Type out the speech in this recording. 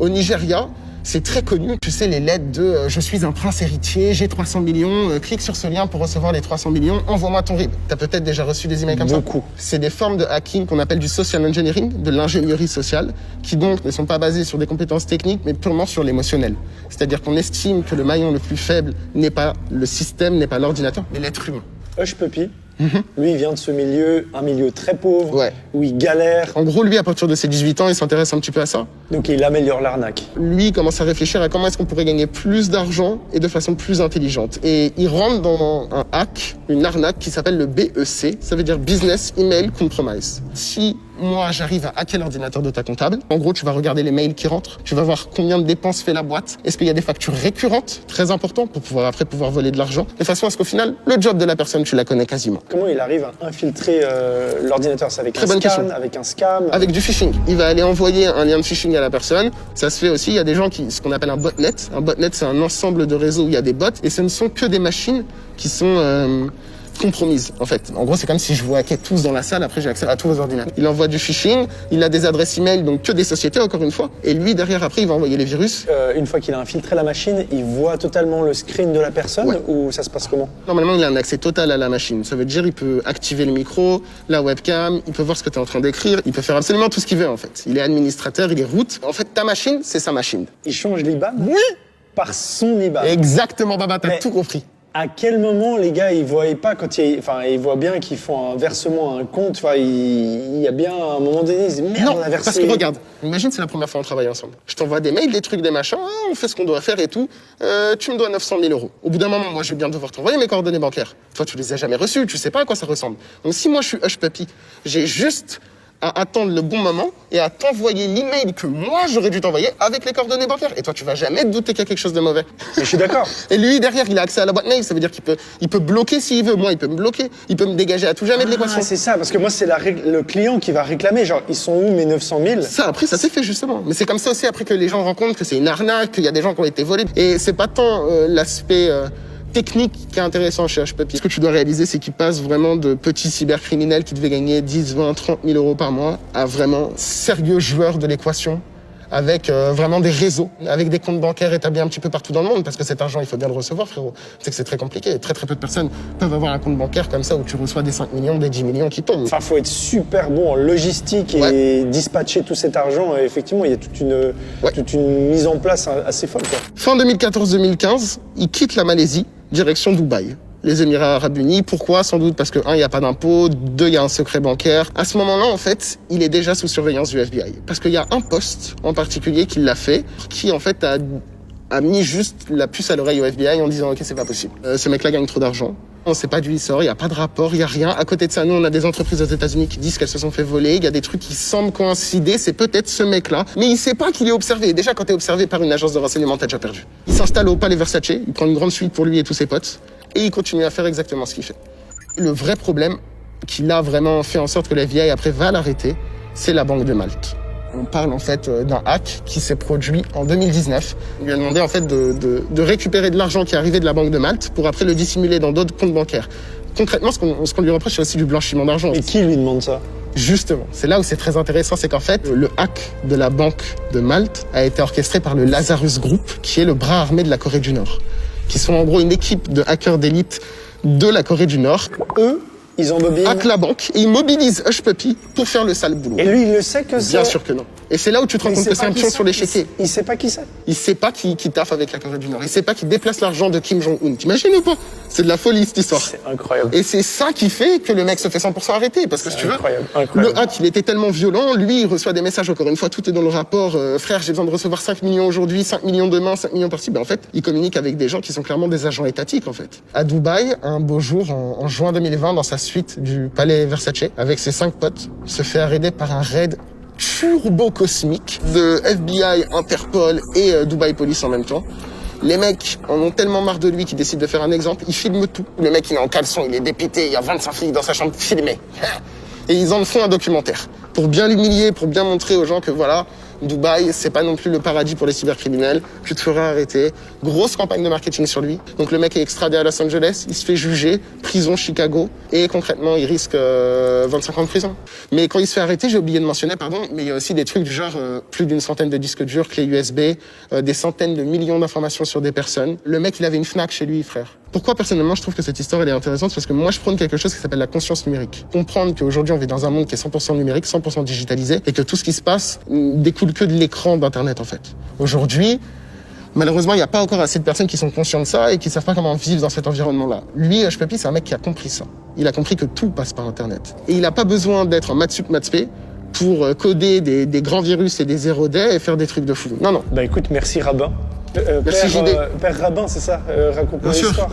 Au Nigeria, c'est très connu, tu sais, les lettres de je suis un prince héritier, j'ai 300 millions, clique sur ce lien pour recevoir les 300 millions, envoie-moi ton RIB. T'as peut-être déjà reçu des emails comme ça? Beaucoup. C'est des formes de hacking qu'on appelle du social engineering, de l'ingénierie sociale, qui donc ne sont pas basées sur des compétences techniques, mais purement sur l'émotionnel. C'est-à-dire qu'on estime que le maillon le plus faible n'est pas le système, n'est pas l'ordinateur, mais l'être humain. Hush Puppy, lui, il vient de ce milieu, un milieu très pauvre, Ouais. où il galère. En gros, lui, à partir de ses 18 ans, il s'intéresse un petit peu à ça. Donc il améliore l'arnaque. Lui, il commence à réfléchir à comment est-ce qu'on pourrait gagner plus d'argent et de façon plus intelligente. Et il rentre dans un hack, une arnaque qui s'appelle le BEC, ça veut dire Business Email Compromise. Si moi, j'arrive à hacker l'ordinateur de ta comptable, en gros, tu vas regarder les mails qui rentrent, tu vas voir combien de dépenses fait la boîte, est-ce qu'il y a des factures récurrentes, très important, pour pouvoir après pouvoir voler de l'argent, de façon à ce qu'au final, le job de la personne, tu la connais quasiment. Comment il arrive à infiltrer l'ordinateur? C'est avec Très un bonne scan, question. avec un scam? Avec du phishing. Il va aller envoyer un lien de phishing à la personne. Ça se fait aussi. Il y a des gens ce qu'on appelle un botnet. Un botnet, c'est un ensemble de réseaux où il y a des bots. Et ce ne sont que des machines qui sont compromises, en fait. En gros, c'est comme si je vous hackais tous dans la salle. Après, j'ai accès à tous vos ordinateurs. Il envoie du phishing. Il a des adresses email, donc que des sociétés, encore une fois. Et lui, derrière, après, il va envoyer les virus. Une fois qu'il a infiltré la machine, il voit totalement le screen de la personne, Ouais. ou ça se passe comment? Normalement, il a un accès total à la machine. Ça veut dire, il peut activer le micro, la webcam, il peut voir ce que tu es en train d'écrire, il peut faire absolument tout ce qu'il veut, en fait. Il est administrateur, il est root. En fait, ta machine, c'est sa machine. Il change l'IBAN? Oui! Par son IBAN. Exactement, Baba, t'as Mais- tout compris. À quel moment les gars ils voient pas quand ils voient bien qu'ils font un versement à un compte, enfin il y a bien un moment donné ils disent merde Non, on a versé. parce que regarde, imagine c'est la première fois qu'on travaille ensemble. Je t'envoie des mails, des trucs, des machins, on fait ce qu'on doit faire et tout. Tu me dois 900 000 euros. Au bout d'un moment, moi je vais bien devoir t'envoyer mes coordonnées bancaires. Toi tu les as jamais reçues, tu sais pas à quoi ça ressemble. Donc si moi je suis Hush Puppy, j'ai juste à attendre le bon moment et à t'envoyer l'email que moi j'aurais dû t'envoyer avec les coordonnées bancaires. Et toi tu vas jamais te douter qu'il y a quelque chose de mauvais. Mais je suis d'accord. Et lui derrière il a accès à la boîte mail, ça veut dire qu'il peut bloquer s'il veut. Moi il peut me bloquer, il peut me dégager à tout jamais de l'équation. Ah, c'est ça, parce que moi c'est le client qui va réclamer, genre ils sont où mes 900 000? Ça, après, ça s'est fait justement. Mais c'est comme ça aussi après que les gens rencontrent que c'est une arnaque, qu'il y a des gens qui ont été volés. Et c'est pas tant l'aspect technique qui est intéressant chez Hush Puppy. Ce que tu dois réaliser, c'est qu'ils passent vraiment de petits cybercriminels qui devaient gagner 10, 20, 30 000 euros par mois à vraiment sérieux joueurs de l'équation avec vraiment des réseaux, avec des comptes bancaires établis un petit peu partout dans le monde, parce que cet argent, il faut bien le recevoir, frérot. C'est que c'est très compliqué. Très peu de personnes peuvent avoir un compte bancaire comme ça où tu reçois des 5 millions, des 10 millions qui tombent. Enfin faut être super bon en logistique et dispatcher tout cet argent. Et effectivement il y a toute une mise en place assez folle quoi. Fin 2014-2015, il quitte la Malaisie, direction Dubaï. Les Émirats Arabes Unis. Pourquoi? Sans doute parce que, 1, il n'y a pas d'impôt, 2, il y a un secret bancaire. À ce moment-là, en fait, il est déjà sous surveillance du FBI. Parce qu'il y a un poste en particulier qui l'a fait, qui, en fait, a mis juste la puce à l'oreille au FBI en disant « Ok, c'est pas possible. Ce mec-là gagne trop d'argent. On sait pas d'où il sort, il n'y a pas de rapport, il n'y a rien. À côté de ça, nous, on a des entreprises aux États-Unis qui disent qu'elles se sont fait voler. Il y a des trucs qui semblent coïncider. C'est peut-être ce mec-là. Mais il sait pas qu'il est observé. Et déjà, quand t'es observé par une agence de renseignement, t'as déjà perdu. Il s'installe au Palais Versace. Il prend une grande suite pour lui et tous ses potes. Et il continue à faire exactement ce qu'il fait. Le vrai problème qui l'a vraiment fait en sorte que la FBI après va l'arrêter, c'est la Banque de Malte. On parle en fait d'un hack qui s'est produit en 2019. On lui a demandé en fait de récupérer de l'argent qui est arrivé de la Banque de Malte pour après le dissimuler dans d'autres comptes bancaires. Concrètement, ce qu'on lui reproche, c'est aussi du blanchiment d'argent. Et qui lui demande ça? Justement, c'est là où c'est très intéressant, c'est qu'en fait, le hack de la Banque de Malte a été orchestré par le Lazarus Group, qui est le bras armé de la Corée du Nord, qui sont en gros une équipe de hackers d'élite de la Corée du Nord. Eux, ils embobinent. Hackent la banque et ils mobilisent Hush Puppy pour faire le sale boulot. Et lui, il le sait que c'est... Bien sûr que non. Et c'est là où tu te rends compte que c'est un pion sur l'échiquier. Il sait pas qui c'est. Il sait pas qui taffe avec la Corée du Nord. Il sait pas qui déplace l'argent de Kim Jong-un. T'imagines ou pas? C'est de la folie, cette histoire. C'est incroyable. Et c'est ça qui fait que le mec se fait 100% arrêter. Parce que si tu veux, incroyable. le hack, il était tellement violent. Lui, il reçoit des messages, encore une fois, tout est dans le rapport. Frère, j'ai besoin de recevoir 5 millions aujourd'hui, 5 millions demain, 5 millions par-ci. Ben, en fait, il communique avec des gens qui sont clairement des agents étatiques, en fait. À Dubaï, un beau jour, en juin 2020, dans sa suite du Palais Versace, avec ses 5 potes, se fait arrêter par un raid turbo-cosmique de FBI, Interpol et Dubai Police en même temps. Les mecs en ont tellement marre de lui qu'ils décident de faire un exemple. Ils filment tout. Le mec, il est en caleçon, il est dépité, il y a 25 flics dans sa chambre filmés. Et ils en font un documentaire. pour bien l'humilier, pour bien montrer aux gens que voilà, Dubaï, c'est pas non plus le paradis pour les cybercriminels, tu te feras arrêter. Grosse campagne de marketing sur lui. Donc le mec est extradé à Los Angeles, il se fait juger, prison Chicago, et concrètement, il risque 25 ans de prison. Mais quand il se fait arrêter, j'ai oublié de mentionner, mais il y a aussi des trucs du genre plus d'une centaine de disques durs, clés USB, des centaines de millions d'informations sur des personnes. Le mec, il avait une Fnac chez lui, frère. Pourquoi, personnellement, je trouve que cette histoire, elle est intéressante? Parce que moi, je prône quelque chose qui s'appelle la conscience numérique. Comprendre qu'aujourd'hui, on vit dans un monde qui est 100% numérique, 100% digitalisé, et que tout ce qui se passe découle que de l'écran d'Internet, en fait. Aujourd'hui, malheureusement, il n'y a pas encore assez de personnes qui sont conscientes de ça et qui savent pas comment vivre dans cet environnement-là. Lui, Shpepi, c'est un mec qui a compris ça. Il a compris que tout passe par Internet. Et il n'a pas besoin d'être en maths sup, maths spé pour coder des grands virus et des 0D et faire des trucs de fou. Non, non. Bah écoute, merci Rabin. Merci JD. Père Rabin, c'est ça? Raconte-moi Bien sûr. l'histoire.